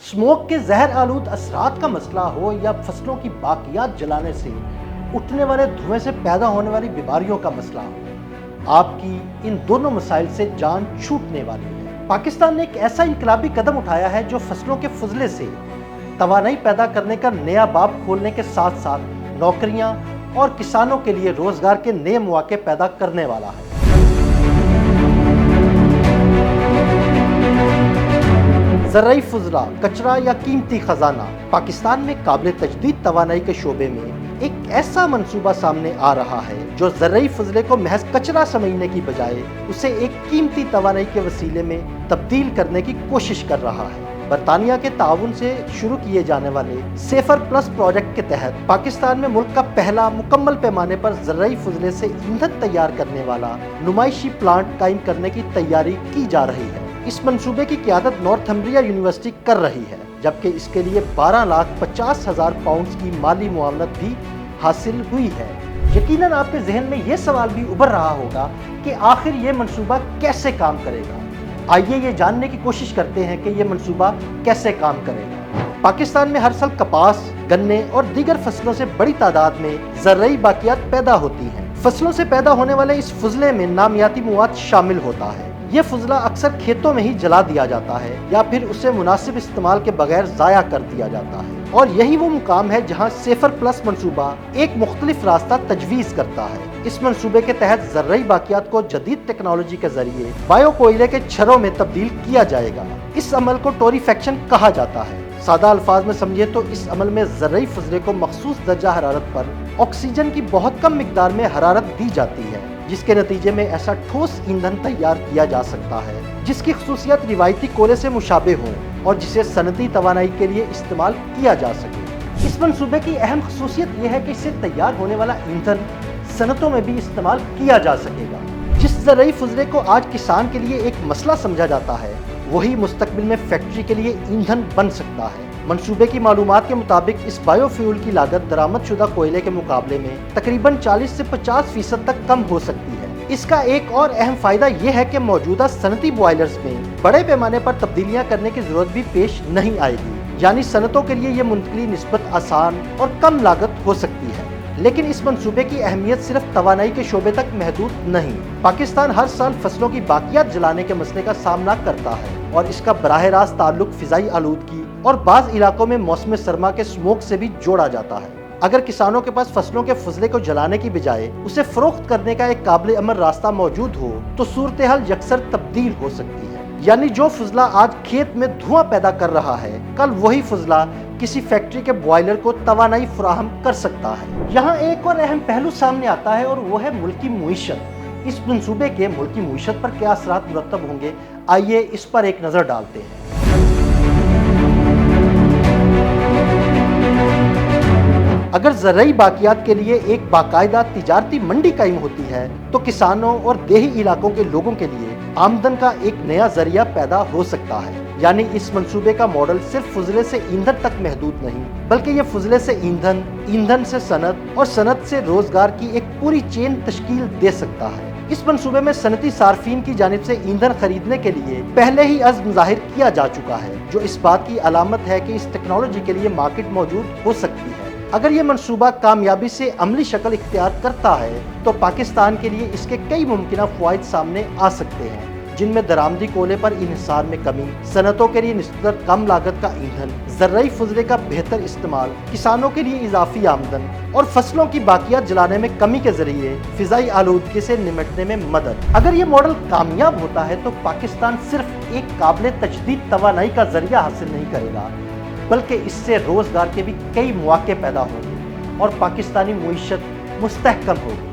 Smoke के जहर आलूद असरात का मसला हो या फसलों की बाकियात जलाने से उठने वाले धुएं से पैदा होने वाली बीमारियों का मसला, आपकी इन दोनों मसाइल से जान छूटने वाली है। पाकिस्तान ने एक ऐसा इनकलाबी कदम उठाया है जो फसलों के फजले से तवानाई पैदा करने का नया बाब खोलने के साथ साथ नौकरियां और किसानों के लिए रोजगार के नए मौके पैदा करने वाला है। ज़राई फुजला, कचरा या कीमती खजाना। पाकिस्तान में काबिल तजदीद तवानाई के शोबे में एक ऐसा मंसूबा सामने आ रहा है जो ज़राई फजले को महज कचरा समझने की बजाय उसे एक कीमती तवानाई के वसीले में तब्दील करने की कोशिश कर रहा है। बरतानिया के ताउन से शुरू किए जाने वाले सेफर प्लस प्रोजेक्ट के तहत पाकिस्तान में मुल्क का पहला मुकम्मल पैमाने पर ज़राई फजले से ईंधन तैयार करने वाला नुमाइशी प्लांट कायम करने की तैयारी की जा रही है। इस मंसूबे की क़यादत नॉर्थम्ब्रिया यूनिवर्सिटी कर रही है, जबकि इसके लिए 12,50,000 पाउंड की माली मुआवनत भी हासिल हुई है। यकीनन आपके जहन में ये सवाल भी उभर रहा होगा कि आखिर ये मंसूबा कैसे काम करेगा। आइए ये जानने की कोशिश करते हैं कि ये मंसूबा कैसे काम करेगा। पाकिस्तान में हर साल कपास, गन्ने और दीगर फसलों से बड़ी तादाद में ज़राई बाकियात पैदा होती हैं। फसलों से पैदा होने वाले इस फजले में नामियाती मवाद शामिल होता है। ये फजला अक्सर खेतों में ही जला दिया जाता है या फिर उसे मुनासिब इस्तेमाल के बगैर ज़ाया कर दिया जाता है, और यही वो मुकाम है जहाँ सेफर प्लस मंसूबा एक मुख्तलिफ रास्ता तजवीज़ करता है। इस मंसूबे के तहत ज़राई बाकियात को जदीद टेक्नोलॉजी के जरिए बायो कोयले के छर्रों में तब्दील किया जाएगा। इस अमल को टोरीफेक्शन कहा जाता है। सादा अल्फाज में समझिए तो इस अमल में ज़राई फजले को मखसूस दर्जा हरारत पर ऑक्सीजन की बहुत कम मिकदार में हरारत दी जाती है, जिसके नतीजे में ऐसा ठोस ईंधन तैयार किया जा सकता है जिसकी खसूसियत रिवायती कोयले से मुशाबे हो और जिसे सनती तवानाई के लिए इस्तेमाल किया जा सके। इस मंसूबे की अहम खसूसियत यह है कि इससे तैयार होने वाला ईंधन सनतों में भी इस्तेमाल किया जा सकेगा। जिस ज़राई फजले को आज किसान के लिए एक मसला समझा जाता है, वही मुस्तकबिल में फैक्ट्री के लिए ईंधन बन सकता है। मंसूबे की मालूमात के मुताबिक इस बायोफ्यूल की लागत दरामदशुदा कोयले के मुकाबले में तकरीबन 40 से 50% तक कम हो सकती है। इसका एक और अहम फायदा यह है कि मौजूदा सनती बॉयलर्स में बड़े पैमाने पर तब्दीलियां करने की जरूरत भी पेश नहीं आएगी, यानी सनतों के लिए यह मुंतकली निस्बत आसान और कम लागत हो सकती है। लेकिन इस मंसूबे की अहमियत सिर्फ तवानाई के शोबे तक महदूद नहीं। पाकिस्तान हर साल फसलों की बाकियात जलाने के मसले का सामना करता है और इसका बराह रास्त ताल्लुक फिजाई आलूदगी और बाज़ इलाकों में मौसम सरमा के स्मोक से भी जोड़ा जाता है। अगर किसानों के पास फसलों के फजले को जलाने की बजाय उसे फरोख्त करने का एक काबिल अमल रास्ता मौजूद हो तो सूरत हाल यकसर तब्दील हो सकती है। यानी जो फजला आज खेत में धुआं पैदा कर रहा है, कल वही फजला किसी फैक्ट्री के बॉयलर को तवानाई फराहम कर सकता है। यहाँ एक और अहम पहलू सामने आता है और वो है मुल्की मुईशत। इस मंसूबे के मुल्की मुईशत पर क्या असरात मुरतब होंगे, आइए इस पर एक नज़र डालते हैं। अगर ज़राई बाकियात के लिए एक बाकायदा तिजारती मंडी कायम होती है तो किसानों और देही इलाकों के लोगों के लिए आमदन का एक नया जरिया पैदा हो सकता है। यानी इस मंसूबे का मॉडल सिर्फ फजले से ईंधन तक महदूद नहीं, बल्कि ये फजले से ईंधन, ईंधन से सनत और सनत से रोजगार की एक पूरी चेन तश्कील दे सकता है। इस मंसूबे में सनती सार्फिन की जानिब से ईंधन खरीदने के लिए पहले ही अज़्म ज़ाहिर किया जा चुका है, जो इस बात की अलामत है कि इस टेक्नोलॉजी के लिए मार्केट मौजूद हो सकती है। अगर ये मंसूबा कामयाबी से अमली शक्ल इख्तियार करता है तो पाकिस्तान के लिए इसके कई मुमकिन फ़वाइद सामने आ सकते हैं, जिनमें दरामदी कोयले पर इन्हिसार में कमी, सनतों के लिए निस्बतन कम लागत का ईंधन, ज़राई फजले का बेहतर इस्तेमाल, किसानों के लिए इजाफी आमदन और फसलों की बाकियात जलाने में कमी के जरिए फिजाई आलूदगी से निपटने में मदद। अगर ये मॉडल कामयाब होता है तो पाकिस्तान सिर्फ एक काबिल तजदीद तवानाई का जरिया हासिल नहीं करेगा, बल्कि इससे रोजगार के भी कई मौके पैदा होंगे और पाकिस्तानी मुईशत मुस्तहकम होगी।